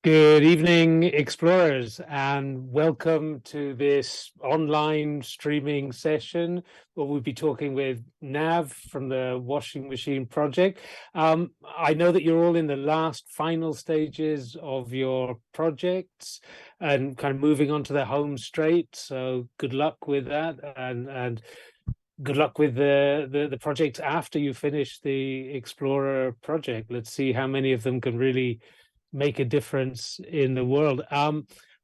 Good evening, explorers, and welcome to this online streaming session where we'll be talking with Nav from the Washing Machine Project. I know that you're all in the last final stages of your projects and kind of moving on to the home straight. So good luck with that, and good luck with the project after you finish the Explorer project. Let's see how many of them can really make a difference in the world.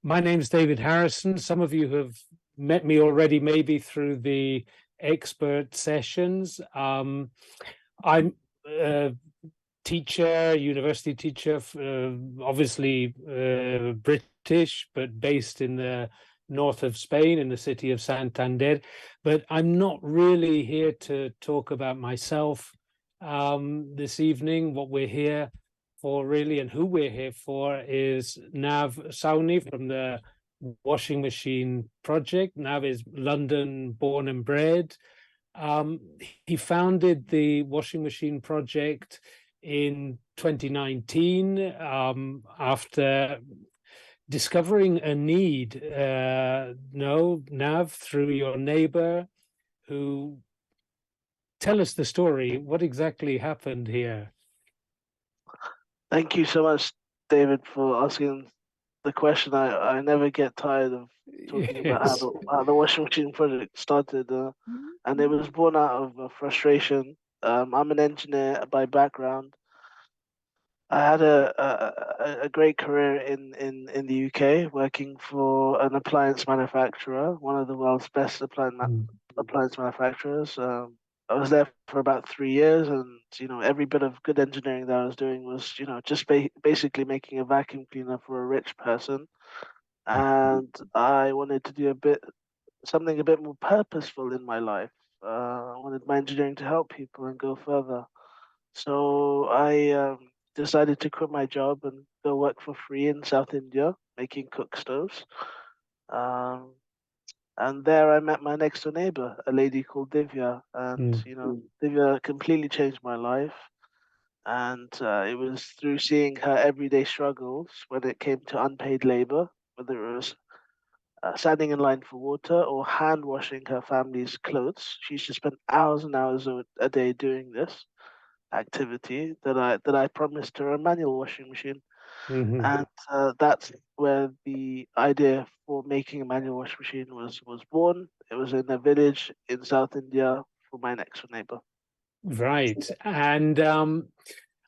My name is David Harrison. Some of you have met me already, maybe through the expert sessions. I'm a teacher, university teacher, obviously British, but based in the north of Spain, in the city of Santander. But I'm not really here to talk about myself this evening. What we're here for really, and who we're here for, is Nav Sawhney from the Washing Machine Project. Nav is London born and bred. He founded the Washing Machine Project in 2019 after discovering a need, Nav, through your neighbor who... Tell us the story. What exactly happened here? Thank you so much, David, for asking the question. I never get tired of talking about Yes. how the washing machine project started, and it was born out of frustration. I'm an engineer by background. I had a great career in the UK working for an appliance manufacturer, one of the world's best appliance manufacturers. I was there for about 3 years, and every bit of good engineering that I was doing was just basically making a vacuum cleaner for a rich person. And I wanted to do something a bit more purposeful in my life. I wanted my engineering to help people and go further. So I decided to quit my job and go work for free in South India, making cook stoves. Um, and there I met my next door neighbor, a lady called Divya. And, Mm. Divya completely changed my life. And it was through seeing her everyday struggles when it came to unpaid labor, whether it was standing in line for water or hand washing her family's clothes. She used to spend hours and hours a day doing this activity that I promised her a manual washing machine. Mm-hmm. And that's where the idea for making a manual washing machine was born. It was in a village in South India for my next door neighbor. Right. And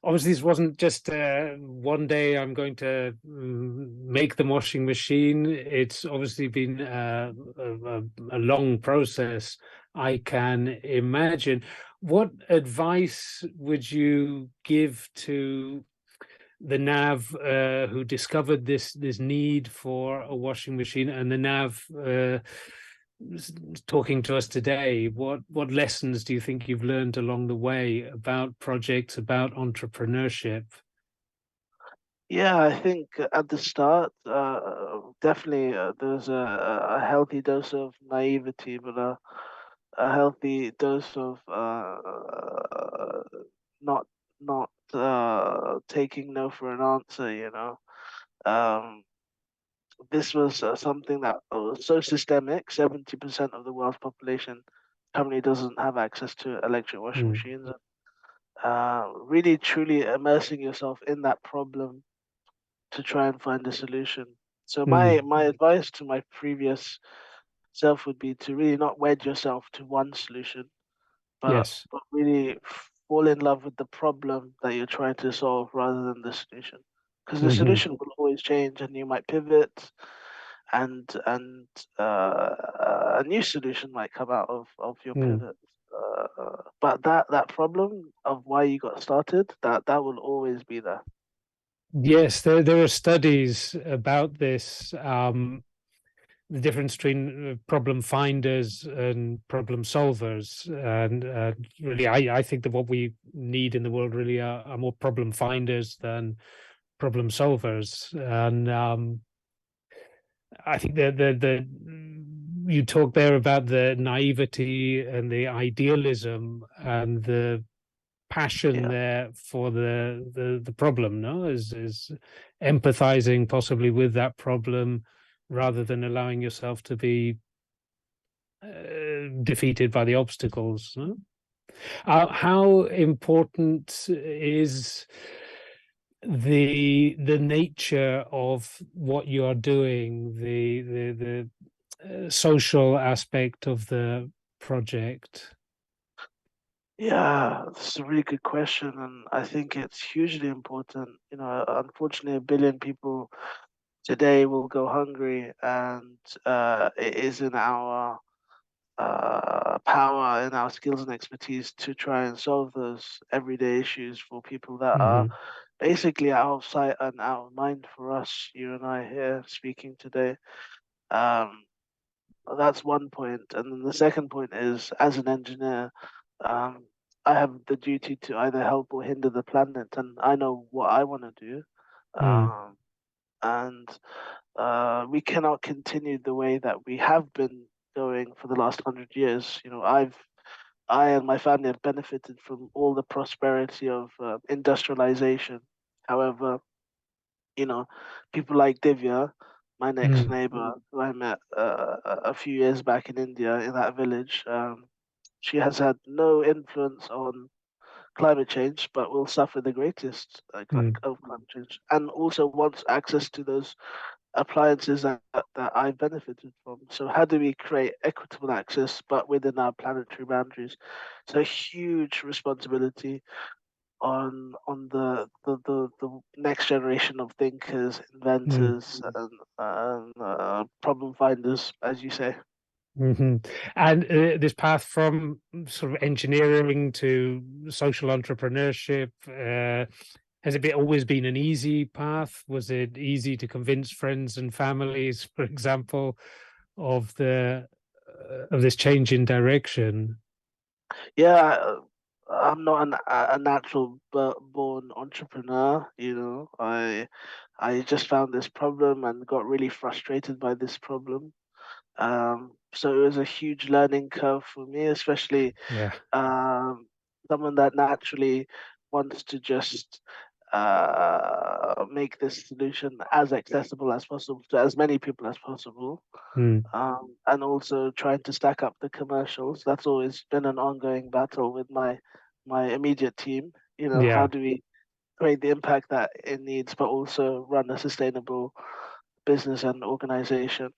obviously, this wasn't just one day I'm going to make the washing machine. It's obviously been a long process, I can imagine. What advice would you give to the Nav who discovered this need for a washing machine, and the Nav talking to us today? What lessons do you think you've learned along the way about projects, about entrepreneurship? Yeah, I think at the start, definitely there's a healthy dose of naivety, but a healthy dose of not taking no for an answer. Um, this was something that was so systemic. 70% of the world's population currently doesn't have access to electric washing Mm. machines. Really, truly immersing yourself in that problem to try and find a solution. So Mm. my advice to my previous self would be to really not wed yourself to one solution, but Yes. really fall in love with the problem that you're trying to solve rather than the solution. Because the Hmm. solution will always change, and you might pivot, and a new solution might come out of your Mm. pivot. But that problem of why you got started, that will always be there. Yes, there are studies about this. The difference between problem finders and problem solvers, and really, I think that what we need in the world really are more problem finders than problem solvers. And I think the you talk there about the naivety and the idealism and the passion Yeah. there for the problem, no, is empathizing possibly with that problem rather than allowing yourself to be defeated by the obstacles. Huh? How important is the nature of what you are doing, the social aspect of the project? Yeah, that's a really good question, and I think it's hugely important. Unfortunately, 1 billion people today will go hungry, and it is in our power and our skills and expertise to try and solve those everyday issues for people that are Mm-hmm. basically out of sight and out of mind for us, you and I here speaking today. Um, that's one point. And then the second point is, as an engineer, um, I have the duty to either help or hinder the planet, and I know what I want to do. Mm, Um, and we cannot continue the way that we have been going for the last 100 years. I and my family have benefited from all the prosperity of industrialization. However, you know, people like Divya, my next mm, neighbor, who I met a few years back in India in that village, she has had no influence on climate change, but will suffer the greatest mm, of climate change, and also wants access to those appliances that I've benefited from. So how do we create equitable access, but within our planetary boundaries? So a huge responsibility on the next generation of thinkers, mm, inventors, and problem finders, as you say. hmm. And this path from sort of engineering to social entrepreneurship, has it always been an easy path? Was it easy to convince friends and families, for example, of the of this change in direction? Yeah, I'm not a natural born entrepreneur. I just found this problem and got really frustrated by this problem. So it was a huge learning curve for me, especially Yeah. um, someone that naturally wants to just make this solution as accessible as possible to as many people as possible. Mm, And also trying to stack up the commercials. That's always been an ongoing battle with my immediate team. How yeah. do we create the impact that it needs, but also run a sustainable business and organization?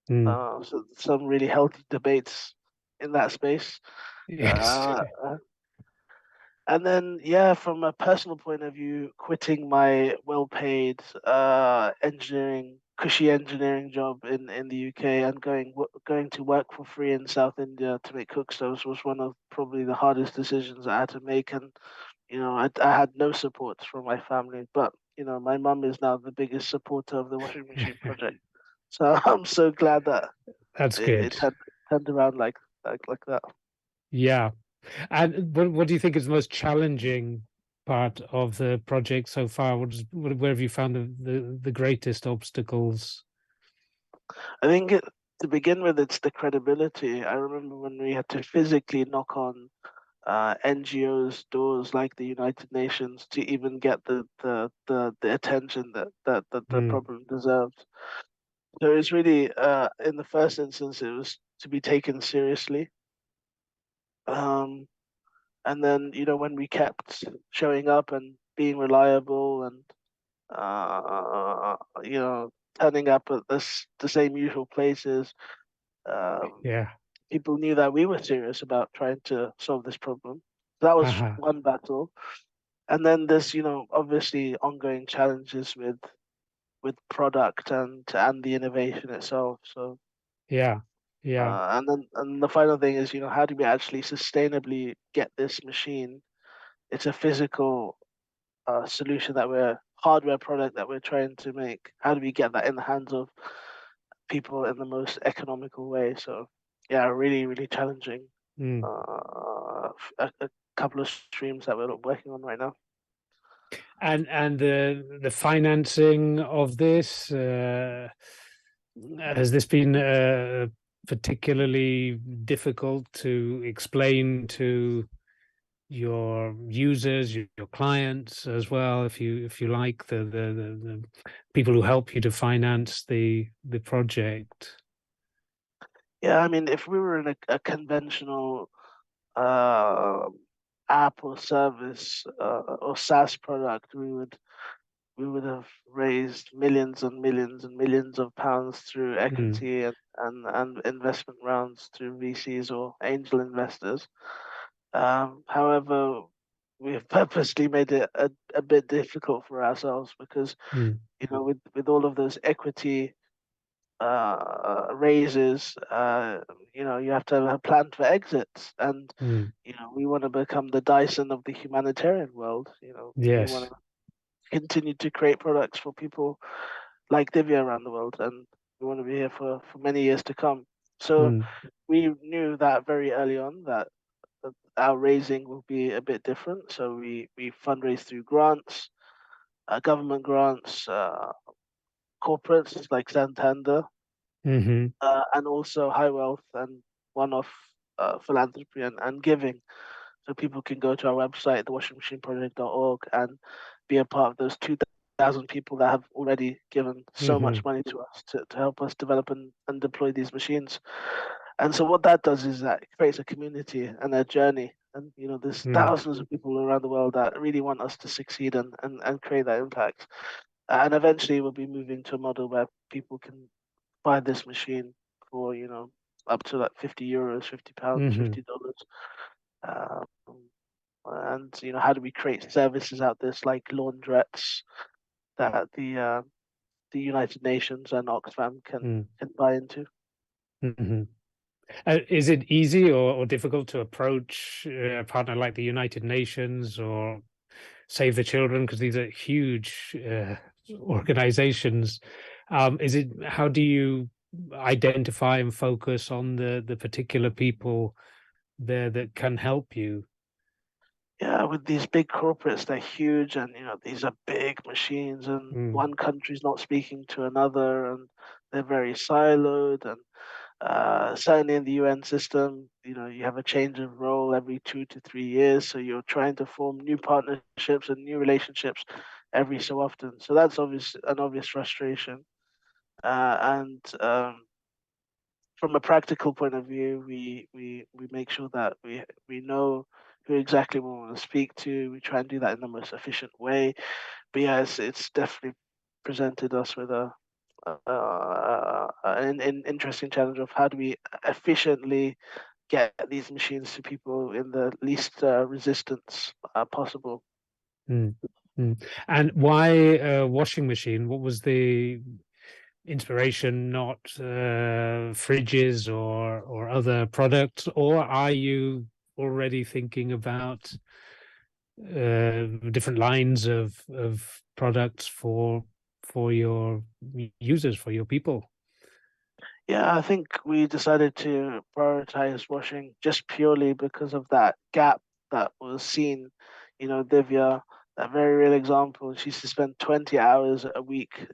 Mm, So some really healthy debates in that space. yes. Uh, and then, yeah, from a personal point of view, quitting my well-paid cushy engineering job in the UK and going to work for free in South India to make cook stoves was one of probably the hardest decisions I had to make. And I had no support from my family, but my mum is now the biggest supporter of the washing machine project. So I'm so glad that That's it good. turned around like that. Yeah. And what do you think is the most challenging part of the project so far? Where have you found the greatest obstacles? I think to begin with, it's the credibility. I remember when we had to physically knock on NGOs' doors like the United Nations to even get the attention that the Mm, problem deserved. So it's really, in the first instance, it was to be taken seriously. Um, and then, when we kept showing up and being reliable and, you know, turning up at the same usual places, um, yeah. people knew that we were serious about trying to solve this problem. That was Uh-huh. one battle. And then there's, obviously ongoing challenges with product and the innovation itself. So Yeah. Yeah. and the final thing is, how do we actually sustainably get this machine? It's a physical solution that we're hardware product that we're trying to make. How do we get that in the hands of people in the most economical way? So yeah, really, really challenging. Mm. A couple of streams that we're working on right now. And the financing of this, has this been particularly difficult to explain to your users, your clients as well, if you like, the people who help you to finance the project. Yeah, I mean, if we were in a conventional uh, app or service or SaaS product, we would have raised millions and millions and millions of pounds through Mm, equity and investment rounds through VCs or angel investors. However, we've purposely made it a bit difficult for ourselves because, mm, with all of those equity raises, you have to have a plan for exits. And, mm. we want to become the Dyson of the humanitarian world. We want Yes. to continue to create products for people like Divya around the world. And we want to be here for many years to come. So Mm, we knew that very early on that our raising will be a bit different. So we fundraise through grants, government grants, corporates like Santander, hmm and also high wealth and one-off philanthropy and giving. So people can go to our website, thewashingmachineproject.org, and be a part of those 2,000 people that have already given so hmm much money to us to help us develop and deploy these machines. And so what that does is that it creates a community and a journey. And there's mm, thousands of people around the world that really want us to succeed and create that impact. And eventually we'll be moving to a model where people can buy this machine for, up to like €50, £50, hmm $50. Um, and how do we create services out this like laundrettes that the United Nations and Oxfam can buy into? mm-hmm. Is it easy or difficult to approach a partner like the United Nations or Save the Children, because these are huge organizations? How do you identify and focus on the particular people there that can help you? Yeah, with these big corporates, they're huge, and these are big machines, and Mm, one country's not speaking to another, and they're very siloed. And certainly in the UN system, you have a change of role every 2 to 3 years, so you're trying to form new partnerships and new relationships every so often. So that's an obvious frustration. And from a practical point of view, we make sure that we know who exactly we want to speak to. We try and do that in the most efficient way. But yeah, it's definitely presented us with an interesting challenge of how do we efficiently get these machines to people in the least resistance possible. mm, mm. And why a washing machine? What was the inspiration? Not fridges or other products, or are you already thinking about different lines of products for your users, for your people? Yeah, I think we decided to prioritize washing just purely because of that gap that was seen. Divya, a very real example, she used to spend 20 hours a week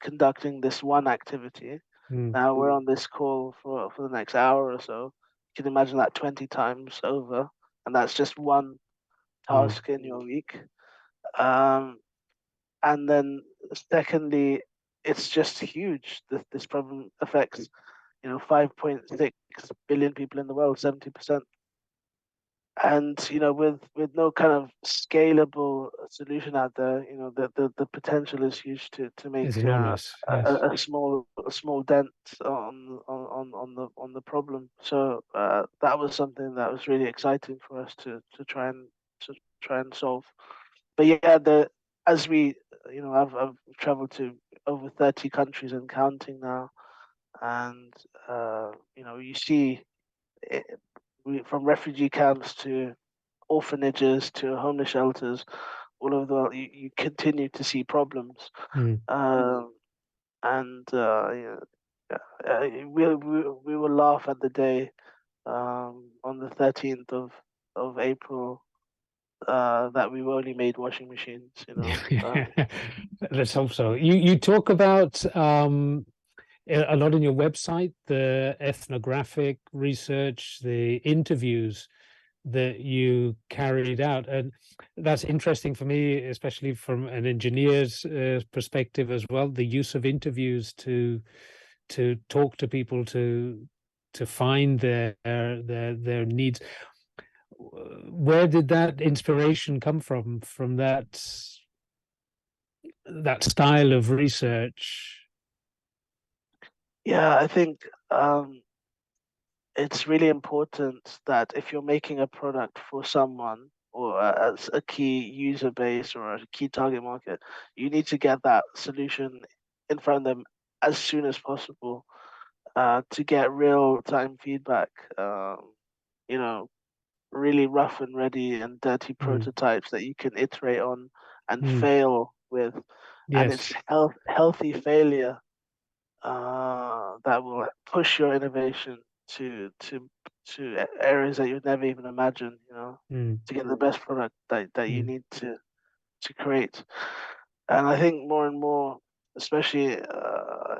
conducting this one activity. Mm, Now we're on this call for the next hour or so. You can imagine that 20 times over, and that's just one mm, task in your week. Um, and then secondly, it's just huge. This problem affects 5.6 billion people in the world, 70%. And with no kind of scalable solution out there, the potential is huge to it's make enormous. Yes. a small dent on the problem. So that was something that was really exciting for us to try and solve. But yeah, the as we I've traveled to over 30 countries and counting now, and you see it, from refugee camps to orphanages to homeless shelters all over the world, you continue to see problems. Mm. Um, and we will laugh at the day on the 13th of April that we've only made washing machines. Let's hope so. You talk about a lot on your website, the ethnographic research, the interviews that you carried out. And that's interesting for me, especially from an engineer's perspective as well, the use of interviews to talk to people, to find their needs. Where did that inspiration come from that style of research? Yeah, I think it's really important that if you're making a product for someone or as a key user base or a key target market, you need to get that solution in front of them as soon as possible to get real time feedback. You know, really rough and ready and dirty Mm, prototypes that you can iterate on and mm, fail with, and yes. it's healthy failure that will push your innovation to areas that you'd never even imagine, Mm, to get the best product that you mm, need to create. And I think more and more, especially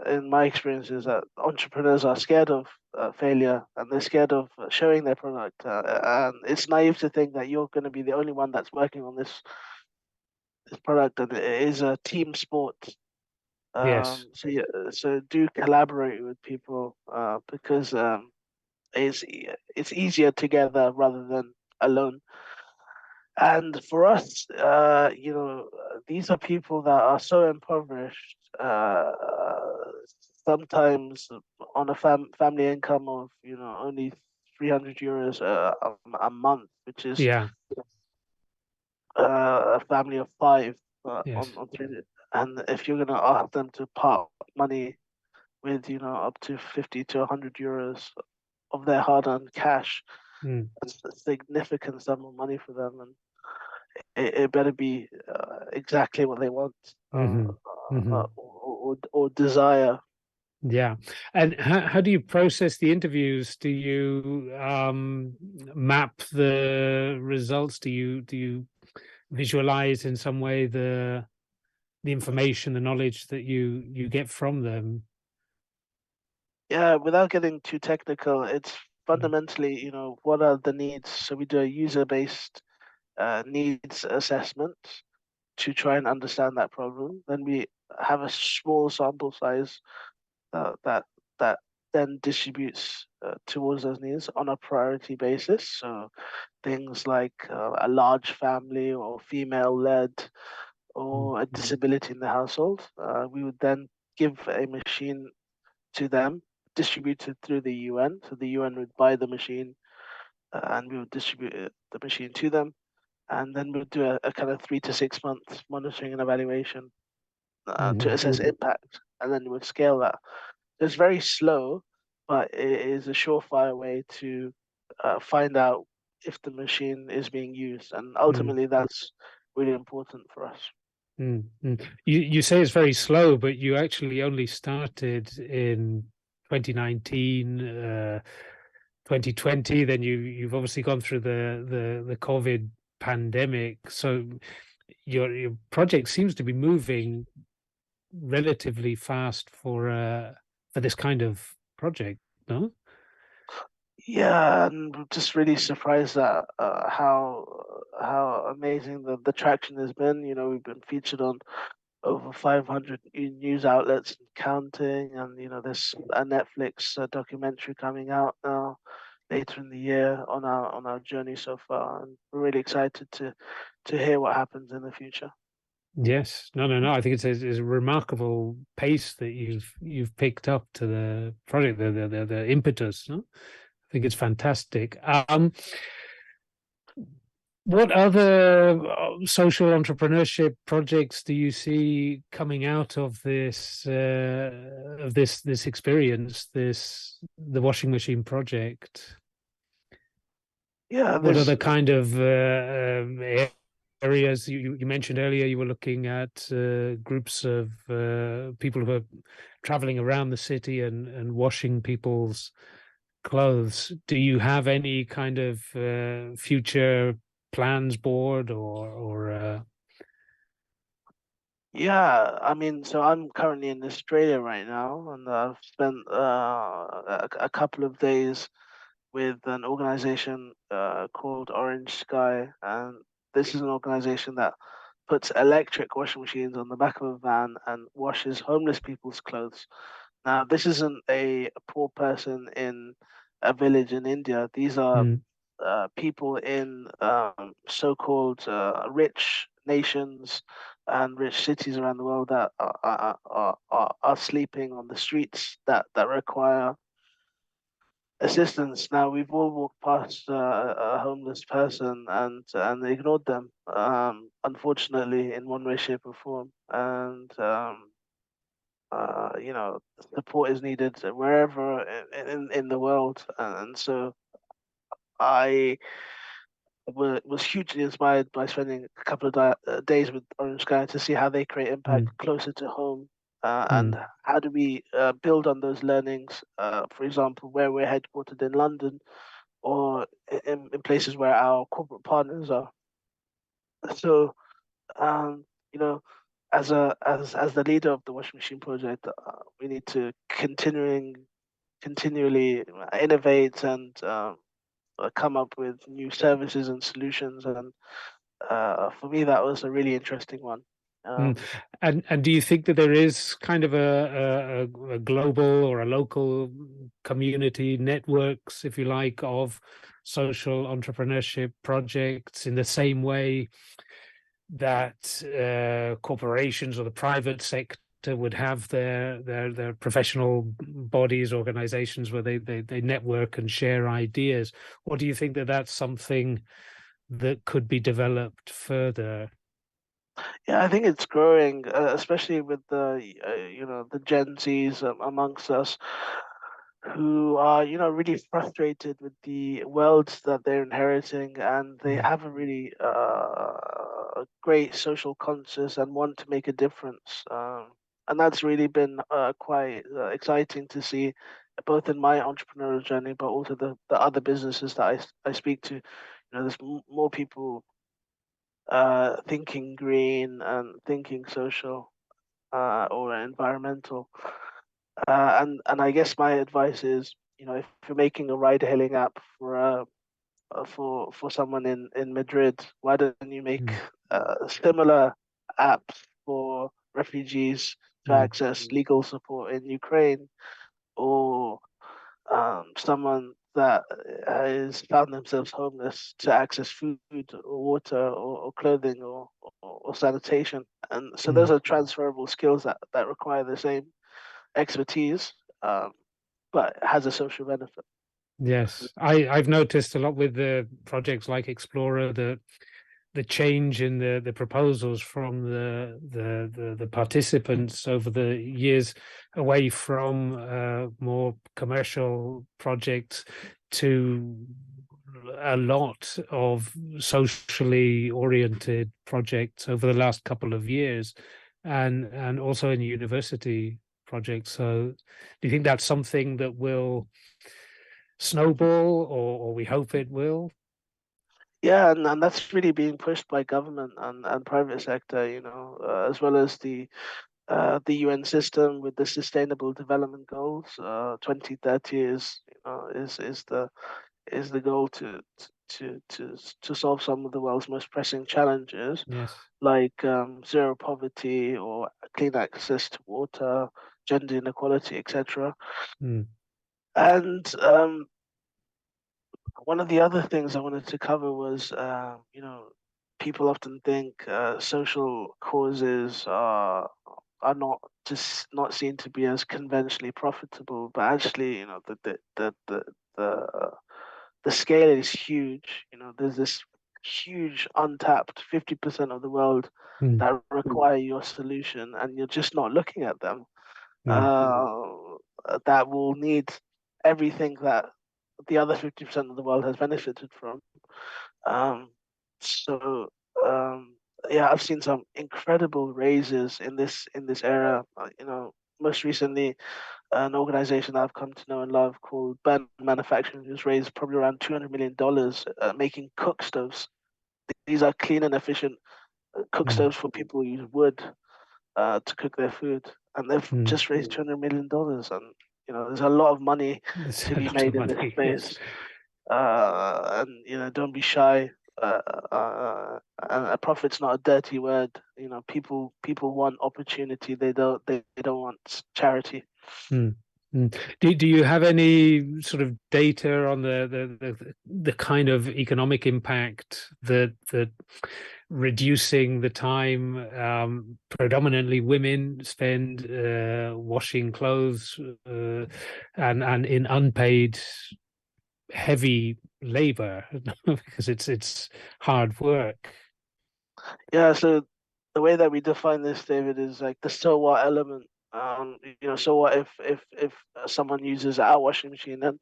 in my experiences, that entrepreneurs are scared of failure and they're scared of showing their product. And it's naive to think that you're going to be the only one that's working on this product, and it is a team sport. yes. So do collaborate with people because it's easier together rather than alone. And for us, these are people that are so impoverished, sometimes on a family income of, only 300 euros a month, which is Yeah. a family of five Yes. on 300. And if you're going to ask them to part money with, up to 50 to 100 euros of their hard-earned cash, Mm, that's a significant sum of money for them. And it better be exactly what they want hmm hmm or desire. Yeah. And how do you process the interviews? Do you map the results? Do you visualize in some way the information, the knowledge that you get from them? Yeah, without getting too technical, it's Mm, fundamentally, what are the needs? So we do a user-based needs assessment to try and understand that problem. Then we have a small sample size that then distributes towards those needs on a priority basis. So things like a large family or female-led mm, or a mm, disability in the household. We would then give a machine to them, distributed through the UN. So the UN would buy the machine and we would distribute the machine to them. And then we'll do a kind of 3 to 6 month monitoring and evaluation to mhm, assess impact. And then we'll scale that. It's very slow, but it is a surefire way to find out if the machine is being used. And mm, ultimately, that's really important for us. mm, mm. You say it's very slow, but you actually only started in 2019, 2020. Then you've obviously gone through the COVID pandemic. So your project seems to be moving relatively fast for this kind of project, no? Yeah, and I'm just really surprised at how amazing the traction has been. We've been featured on over 500 news outlets and counting, and there's a Netflix documentary coming out now later in the year on our journey so far, and we're really excited to hear what happens in the future. Yes, no. I think it's a remarkable pace that you've picked up to the project, the impetus. No? I think it's fantastic. What other social entrepreneurship projects do you see coming out of this experience, the washing machine project? Yeah, What there's other kind of areas you mentioned earlier? You were looking at groups of people who are traveling around the city and washing people's clothes. Do you have any kind of future plans board or Yeah, I mean, so I'm currently in Australia right now, and I've spent a couple of days with an organization called Orange Sky, and this is an organization that puts electric washing machines on the back of a van and washes homeless people's clothes. Now, this isn't a poor person in a village in India. These are mm, people in so-called rich nations and rich cities around the world that are sleeping on the streets that require assistance. Now, we've all walked past a homeless person and ignored them, unfortunately, in one way, shape, or form. And support is needed wherever in the world. And so I was hugely inspired by spending a couple of days with Orange Sky to see how they create impact mm, closer to home. And mm, how do we build on those learnings? For example, where we're headquartered in London, or in places where our corporate partners are. So, um, you know, as the leader of the washing machine project, we need to continually innovate and come up with new services and solutions. And for me, that was a really interesting one. mm. Um, And do you think that there is kind of a global or a local community networks, if you like, of social entrepreneurship projects in the same way that corporations or the private sector would have their professional bodies, organizations where they network and share ideas? Or do you think that that's something that could be developed further? yeah, I think it's growing, especially with the Gen Zs amongst us, who are, really frustrated with the world that they're inheriting, and they Mm, have a really great social conscience and want to make a difference. And that's really been quite exciting to see, both in my entrepreneurial journey, but also the other businesses that I speak to. There's more people thinking green and thinking social or environmental. And I guess my advice is, if you're making a ride-hailing app for someone in Madrid, why don't you make mm, similar apps for refugees to mm, access legal support in Ukraine, or someone that has found themselves homeless to access food or water or clothing or sanitation. And so those mm. are transferable skills that require the same expertise, um, but has a social benefit. Yes, I've noticed a lot with the projects like Explorer that the change in the proposals from the participants over the years away from more commercial projects to a lot of socially oriented projects over the last couple of years, and also in university projects. So do you think that's something that will snowball, or we hope it will? Yeah, and that's really being pushed by government and private sector, as well as the UN system with the Sustainable Development Goals. 2030 is the goal to solve some of the world's most pressing challenges, Yes. like zero poverty or clean access to water, gender inequality, etc. Mm, And one of the other things I wanted to cover was, people often think social causes are not seen to be as conventionally profitable, but actually, the the scale is huge. There's this huge untapped 50% of the world mm, that require your solution, and you're just not looking at them. mm, That will need everything that the other 50% of the world has benefited from. Um, so yeah, I've seen some incredible raises in this era. Most recently, an organization that I've come to know and love called Burn Manufacturing has raised probably around $200 million, making cook stoves. These are clean and efficient cook mm, stoves for people who use wood to cook their food, and they've mm. just raised $200 million. And there's a lot of money There's to a be lot of made in this money. Yes. space. and don't be shy. Uh, and a profit's not a dirty word. People want opportunity. They don't want charity. Mm. Mm. Do you have any sort of data on the kind of economic impact that reducing the time predominantly women spend washing clothes and in unpaid heavy labor because it's hard work. Yeah, so the way that we define this, David, is like the so what element. So what if someone uses our washing machine and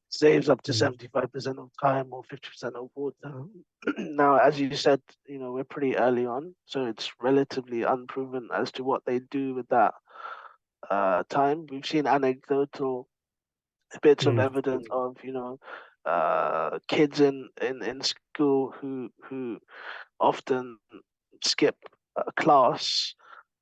saves up to Mm. 75% of time or 50% of water? Now, as you said, we're pretty early on, so it's relatively unproven as to what they do with that time. We've seen anecdotal bits of Mm. evidence of, kids in school who often skip a class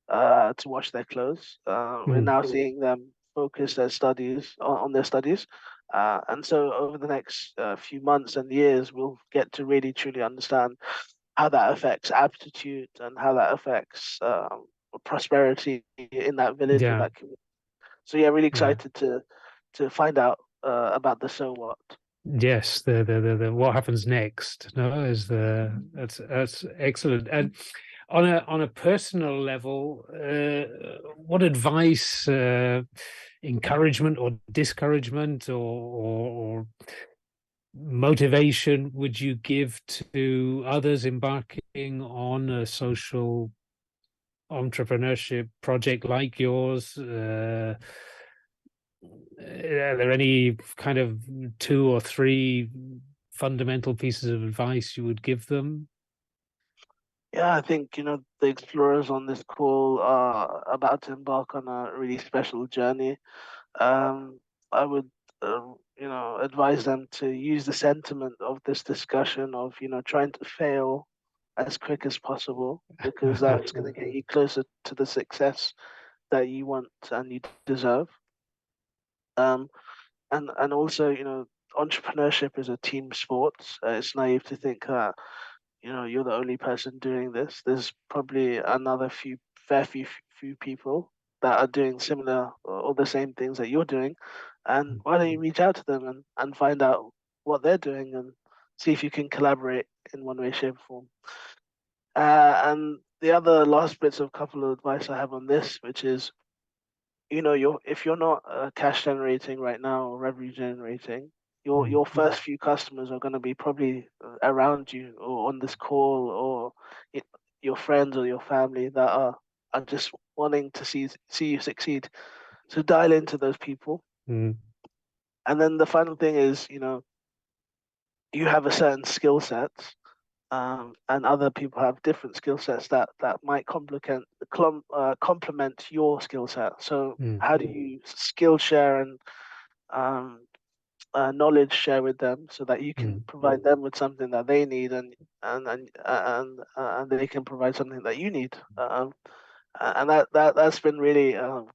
to wash their clothes. We're Mm. now seeing them focus their studies on their studies. And so over the next few months and years, we'll get to really truly understand how that affects aptitude and how that affects prosperity in that village or Yeah, that community. So yeah, really yeah. excited to find out about the so what. Yes, the what happens next, no, is that's excellent. And on a personal level, what advice, encouragement or discouragement or motivation would you give to others embarking on a social entrepreneurship project like yours? Are there any kind of two or three fundamental pieces of advice you would give them? Yeah, I think, the explorers on this call are about to embark on a really special journey. Um, I would, advise them to use the sentiment of this discussion of, trying to fail as quick as possible, because that's going to get you closer to the success that you want and you deserve. Um, and also, entrepreneurship is a team sport. It's naive to think that you're the only person doing this. There's probably another few people that are doing similar or the same things that you're doing, and why don't you reach out to them and find out what they're doing and see if you can collaborate in one way, shape, or form. And the other last bits of couple of advice I have on this, which is, if you're not cash generating right now or revenue generating, Mm, your first few customers are going to be probably around you or on this call, or y- your friends or your family that are just wanting to see you succeed. So dial into those people. mm, And then the final thing is, you have a certain skill set, and other people have different skill sets that might complement your skill set. So mm, how do you skill share and um, knowledge share with them so that you can mm. provide them with something that they need, and they can provide something that you need. And that's been really, for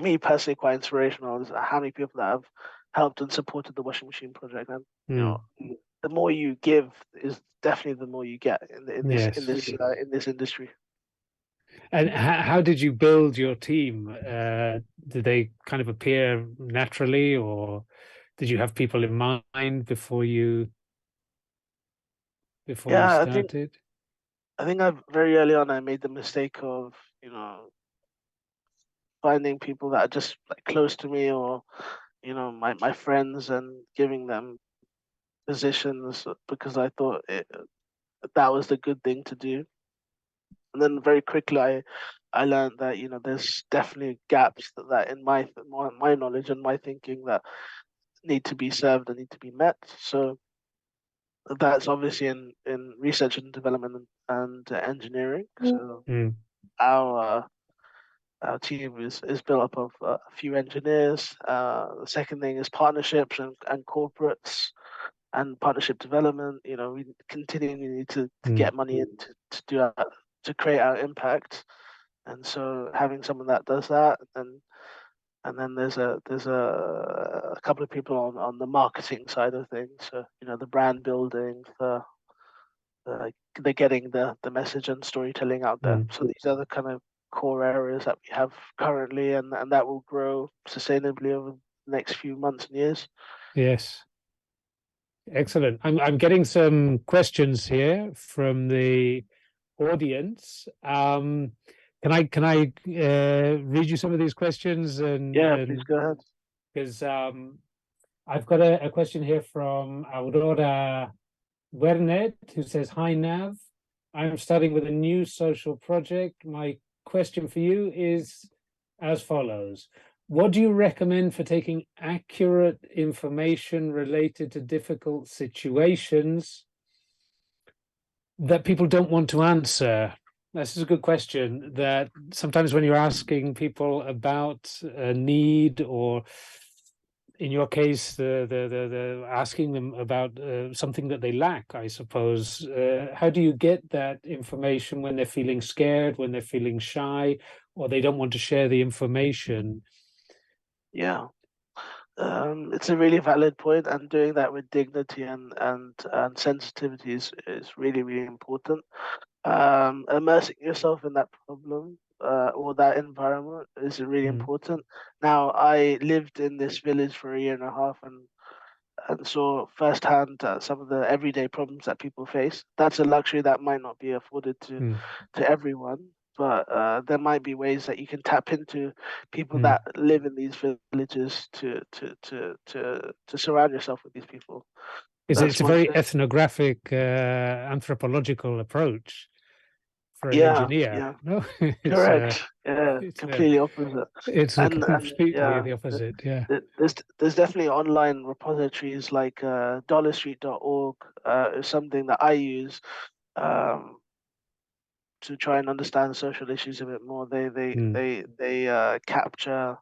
me personally, quite inspirational. Is how many people that have helped and supported the washing machine project. And Mm. the more you give is definitely the more you get Yes. in this industry. And how did you build your team? Did they kind of appear naturally, or did you have people in mind before you Yeah, started? I think I very early on I made the mistake of, finding people that are just like close to me, or my friends, and giving them positions because I thought that was the good thing to do. And then very quickly I learned that there's definitely gaps that in my knowledge and my thinking that need to be served and need to be met. So that's obviously in research and development and engineering. So Mm, our our team is built up of a few engineers. The second thing is partnerships and corporates and partnership development. We continually need to mm, get money in to do to create our impact. And so having someone that does that, and then there's a couple of people on the marketing side of things. So the brand building, uh, they're getting the message and storytelling out there. Mm. So these are the kind of core areas that we have currently, and that will grow sustainably over the next few months and years. Yes. Excellent. I'm getting some questions here from the audience. Can I read you some of these questions Yeah, please and go ahead. because I've got a question here from Aurora Wernet who says, "Hi Nav, I'm starting with a new social project. My question for you is as follows. What do you recommend for taking accurate information related to difficult situations that people don't want to answer?" This is a good question. That sometimes when you're asking people about a need, or in your case, the asking them about something that they lack, I suppose. How do you get that information when they're feeling scared, when they're feeling shy, or they don't want to share the information? Yeah. It's a really valid point, and doing that with dignity and sensitivity is really, really important. Immersing yourself in that problem or that environment is really Mm, important. Now, I lived in this village for a year and a half, and saw firsthand some of the everyday problems that people face. That's a luxury that might not be afforded mm, to everyone, but there might be ways that you can tap into people mm. that live in these villages to surround yourself with these people. It's That's a one very thing. ethnographic, anthropological approach for an Yeah, engineer. yeah, No, correct. Yeah, it's completely opposite. it's completely Yeah, the opposite. Yeah. there's definitely online repositories like dollarstreet.org is something that I use um, to try and understand social issues a bit more. Mm, They capture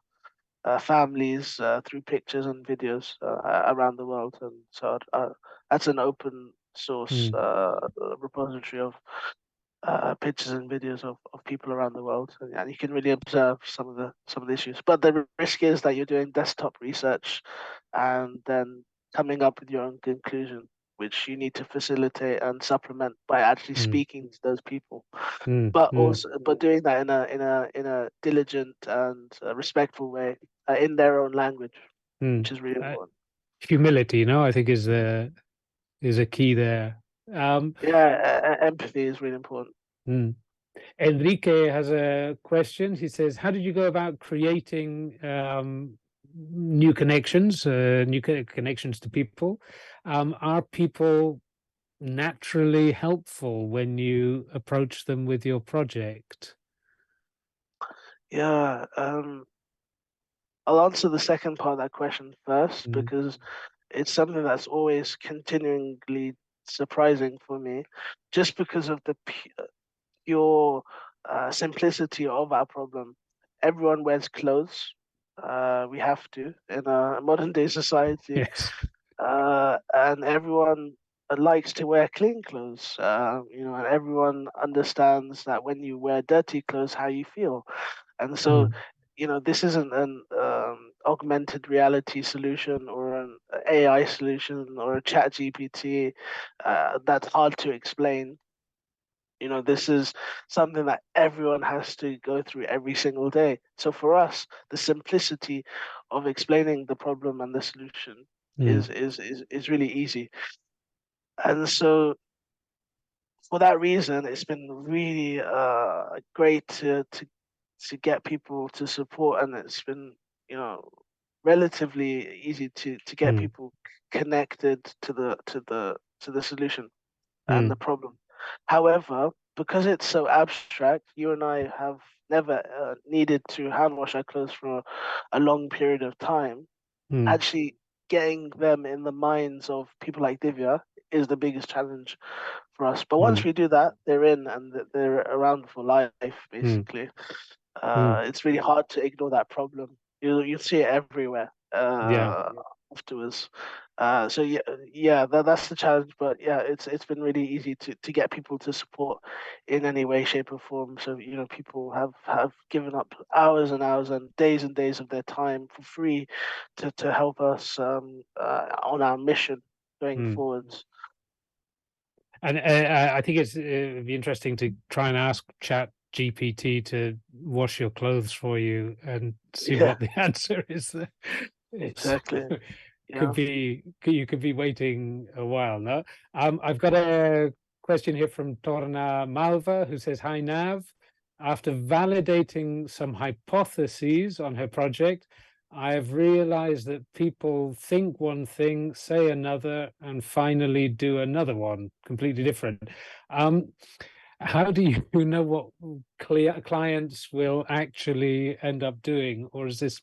families through pictures and videos around the world, and so that's an open source mm, repository of pictures and videos of people around the world, and you can really observe some of the issues. But the risk is that you're doing desktop research, and then coming up with your own conclusion, which you need to facilitate and supplement by actually mm, speaking to those people. mm, But mm, also, but doing that in a diligent and respectful way, in their own language, mm. which is really Uh, important. Humility, I think is a key there. Yeah, empathy is really important. Mm. Enrique has a question. He says, "How did you go about creating new connections, connections to people? Are people naturally helpful when you approach them with your project?" Yeah, I'll answer the second part of that question first Mm, because it's something that's always continually surprising for me, just because of the pure simplicity of our problem. Everyone wears clothes. We have to in a modern day society, yes. and everyone likes to wear clean clothes. And everyone understands that when you wear dirty clothes, how you feel. And so, Mm, this isn't an augmented reality solution or an AI solution or a chat GPT that's hard to explain. This is something that everyone has to go through every single day. So for us, the simplicity of explaining the problem and the solution mm, is really easy. And so for that reason, it's been really great to get people to support, and it's been you know relatively easy to get mm, people connected to the solution and the mm, problem. However, because it's so abstract, you and I have never needed to hand wash our clothes for a long period of time. mm, Actually, getting them in the minds of people like Divya is the biggest challenge for us. But once mm, we do that, they're in and they're around for life, mm, basically. mm. It's really hard to ignore that problem. You see it everywhere Yeah. afterwards. So yeah, that's the challenge. But yeah, it's been really easy to get people to support in any way, shape, or form. So people have given up hours and days of their time for free to help us on our mission going Mm. forwards. And I think it'd be interesting to try and ask Chat GPT to wash your clothes for you and see Yeah, what the answer is. It's exactly. could Yeah, be you could be waiting a while. No, I've got a question here from Torna Malva who says, "Hi Nav. After validating some hypotheses on her project, I have realized that people think one thing, say another, and finally do another one completely different. Um, how do you know what clients will actually end up doing, or is this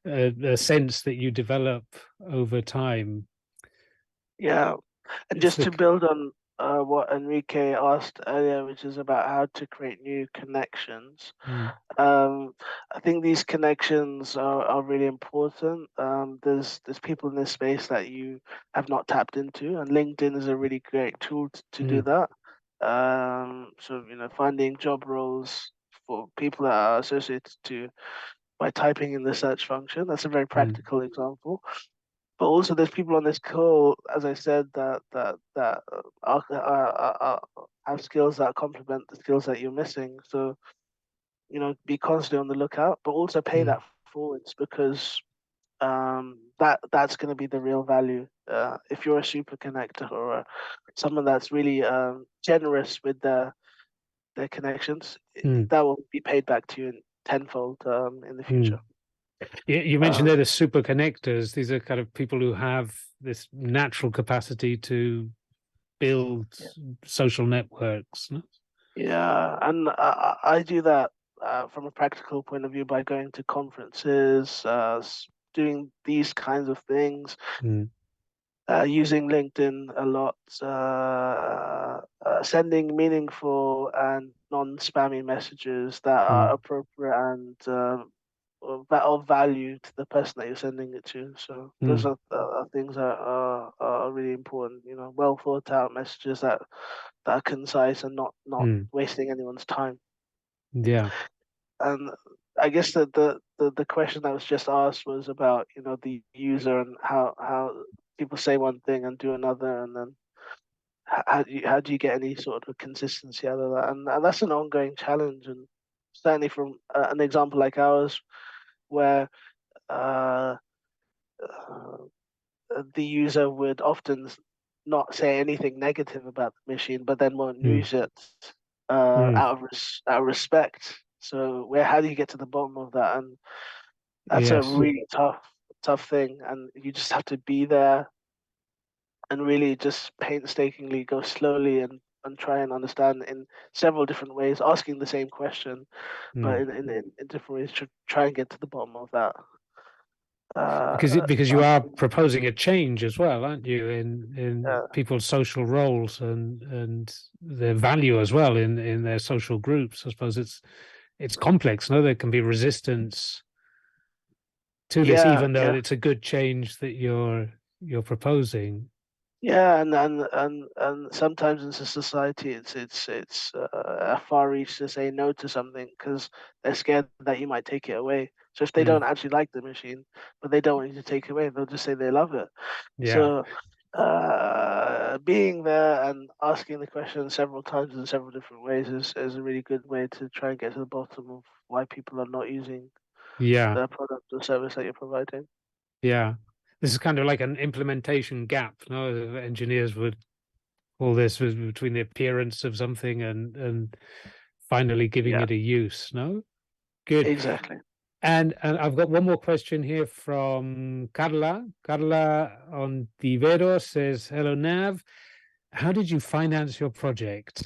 a sense that you develop over time? yeah. And It's just the to build on what Enrique asked earlier, which is about how to create new connections. mm, Um, I think these connections are really important. There's people in this space that you have not tapped into, and LinkedIn is a really great tool to do mm, that. So finding job roles for people that are associated to by typing in the search function. That's a very mm, practical example. But also, there's people on this call, as I said, that have skills that complement the skills that you're missing. So be constantly on the lookout, but also pay mm, that forwards because that's going to be the real value. If you're a super connector or someone that's really generous with their connections, mm, that will be paid back to you in tenfold in the mm. future. You mentioned Uh, they're the super connectors. These are kind of people who have this natural capacity to build yeah, social networks. No? yeah, and I do that from a practical point of view by going to conferences, doing these kinds of things. Mm, Using LinkedIn a lot, sending meaningful and non-spammy messages that are mm, appropriate and of value to the person that you're sending it to. So those mm, are things that are really important. Well thought out messages that are concise and not mm. wasting anyone's time. Yeah. And I guess that the question that was just asked was about the user and how people say one thing and do another, and then how do you get any sort of consistency out of that? And that's an ongoing challenge, and certainly from an example like ours, where uh, uh, the user would often not say anything negative about the machine, but then won't Mm, use it mm. out of respect. So how do you get to the bottom of that? And that's a Yes. really tough thing, and you just have to be there and really just painstakingly go slowly and try and understand in several different ways, asking the same question, but Mm. in different ways to try and get to the bottom of that. Because you Uh, are proposing a change as well, aren't you, in uh, people's social roles and their value as well in their social groups. I suppose it's complex. No, there can be resistance to this, yeah, even though yeah. it's a good change that you're proposing. Yeah, and sometimes in society, it's a far reach to say no to something because they're scared that you might take it away. So if they Mm. don't actually like the machine, but they don't want you to take it away, they'll just say they love it. Yeah, So being there and asking the question several times in several different ways is a really good way to try and get to the bottom of why people are not using yeah, the product or service that you're providing. yeah. This is kind of like an implementation gap. No, engineers would call this between the appearance of something and finally giving Yeah, it a use. No, good. exactly. And I've got one more question here from Carla. Carla on Divero says, "Hello Nav, how did you finance your project?"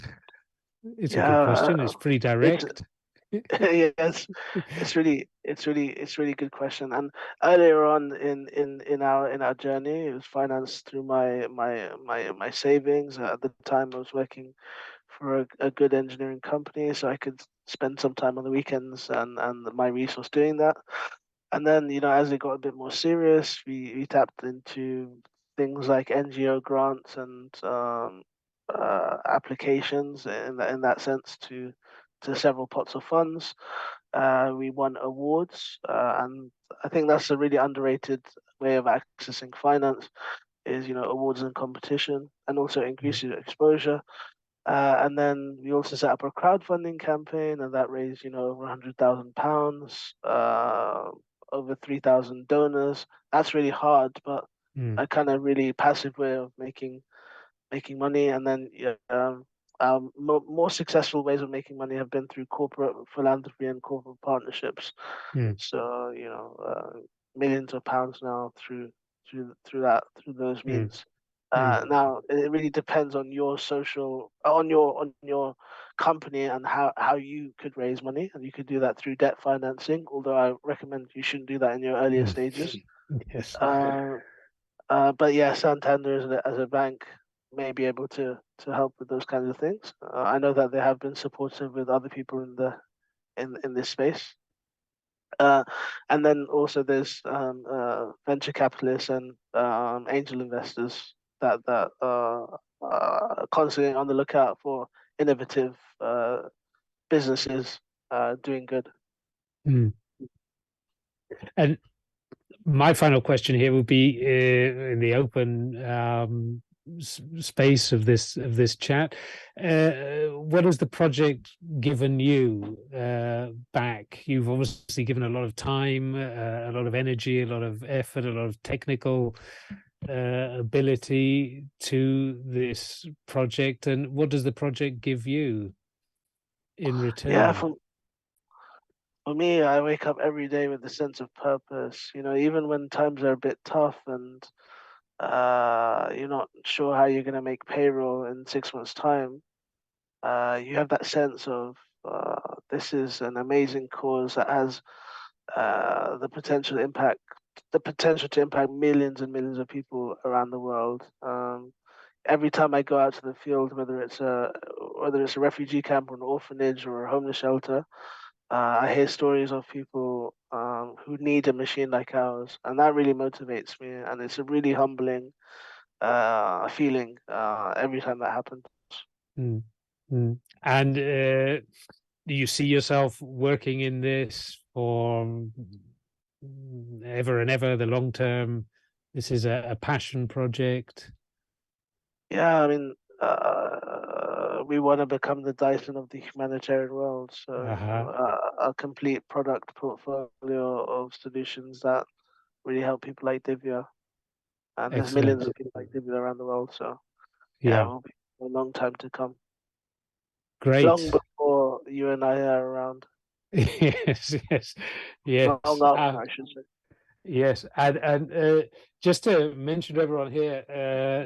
It's a Yeah, good question. It's pretty it's direct. yes, it's really good question. And earlier on in our journey, it was financed through my savings. At the time, I was working for a good engineering company, so I could spend some time on the weekends and my resource doing that. And then, as it got a bit more serious, we tapped into things like NGO grants and applications in that sense to several pots of funds. We won awards, and I think that's a really underrated way of accessing finance is awards and competition, and also increasing exposure. And then we also set up a crowdfunding campaign, and that raised over £100,000, over 3,000 donors. That's really hard, but Mm. a kind of really passive way of making money. And then yeah, more successful ways of making money have been through corporate philanthropy and corporate partnerships. Mm. So millions of pounds now through those Mm. means. Mm. Now it really depends on your on your company and how you could raise money, and you could do that through debt financing. Although I recommend you shouldn't do that in your earlier Mm. stages. Yes. Uh, but yeah, Santander as a bank may be able to help with those kinds of things. I know that they have been supportive with other people in this space. Uh, and then also there's venture capitalists and angel investors that are constantly on the lookout for innovative businesses doing good. Mm. And my final question here would be in the open space of this chat. What has the project given you back? You've obviously given a lot of time, a lot of energy, a lot of effort, a lot of technical ability to this project. And what does the project give you in Yeah, return? for me, I wake up every day with a sense of purpose. Even when times are a bit tough and you're not sure how you're going to make payroll in 6 months' time, you have that sense of this is an amazing cause that has the potential to impact millions and millions of people around the world. Every time I go out to the field, whether it's a refugee camp or an orphanage or a homeless shelter, I hear stories of people who need a machine like ours, and that really motivates me. And it's a really humbling feeling every time that happens. Mm. Mm. And do you see yourself working in this for ever and ever, the long term? This is a passion project. Yeah, I mean, we want to become the Dyson of the humanitarian world. So, Uh-huh. a complete product portfolio of solutions that really help people like Divya. And there's millions Excellent. of people like Divya around the world. So, yeah, it Yeah. will be a long time to come. Long Great. before you and I are around. Yes, yes, Long yes. after, I should say. Yes. And just to mention to everyone here,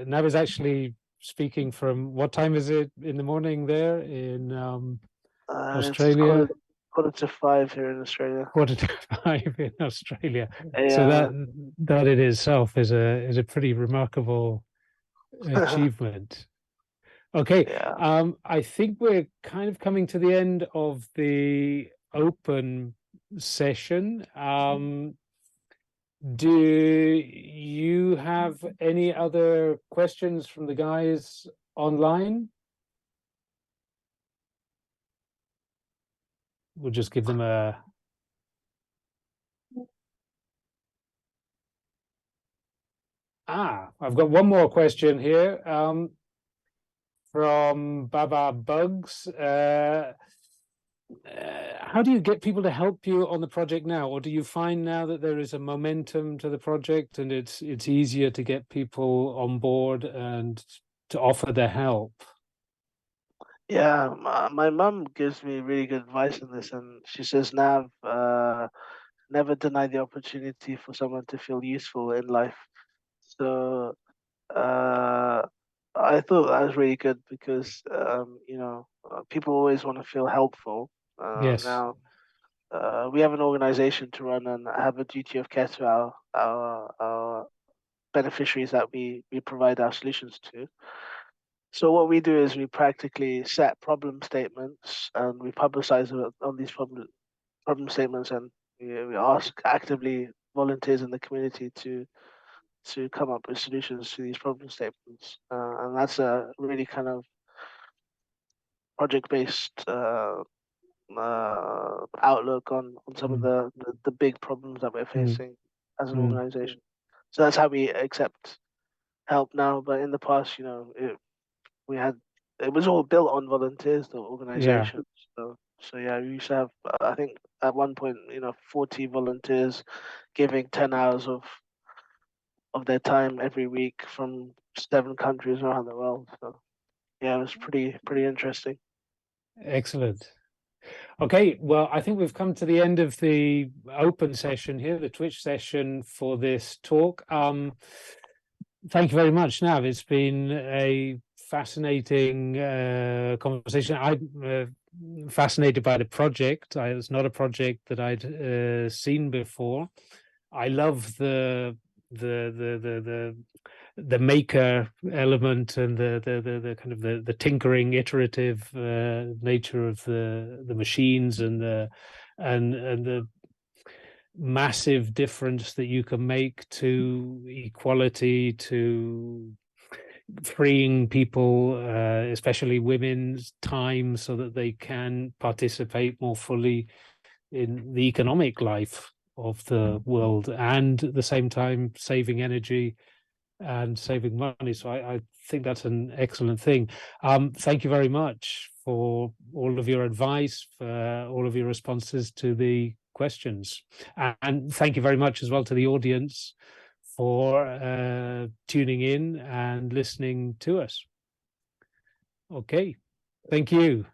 Nav is actually speaking from what time is it in the morning there in It's Australia? quarter to 5 here in Australia. 4 to 5 in Australia. So Yeah. that in itself is a pretty remarkable achievement. Okay, Yeah. I think we're kind of coming to the end of the open session. Do you have any other questions from the guys online? We'll just give them a I've got one more question here from Baba Bugs. How do you get people to help you on the project now, or do you find now that there is a momentum to the project and it's easier to get people on board and to offer their help? Yeah, my mum gives me really good advice on this, and she says, Nav, never deny the opportunity for someone to feel useful in life. So uh, I thought that was really good because people always want to feel helpful. Yes, Now we have an organization to run and have a duty of care to our beneficiaries that we provide our solutions to. So what we do is we practically set problem statements and we publicize on these problem statements, and we ask actively volunteers in the community to come up with solutions to these problem statements. And that's a really kind of project-based outlook on some of the big problems that we're facing as an organization. So that's how we accept help now. But in the past, we had it was all built on volunteers, the organization. So yeah, we used to have I think at one point 40 volunteers giving 10 hours of their time every week from 7 countries around the world. So yeah, it was pretty interesting. Excellent. Okay, well, I think we've come to the end of the open session here, the Twitch session for this talk. Thank you very much, Nav. It's been a fascinating conversation. I'm fascinated by the project. It's not a project that I'd seen before. I love the maker element and the kind of the tinkering, iterative nature of the machines and the massive difference that you can make to equality, to freeing people, especially women's time, so that they can participate more fully in the economic life of the world, and at the same time saving energy and saving money. So I think that's an excellent thing. Thank you very much for all of your advice, for all of your responses to the questions. And thank you very much as well to the audience for tuning in and listening to us. Okay, thank you.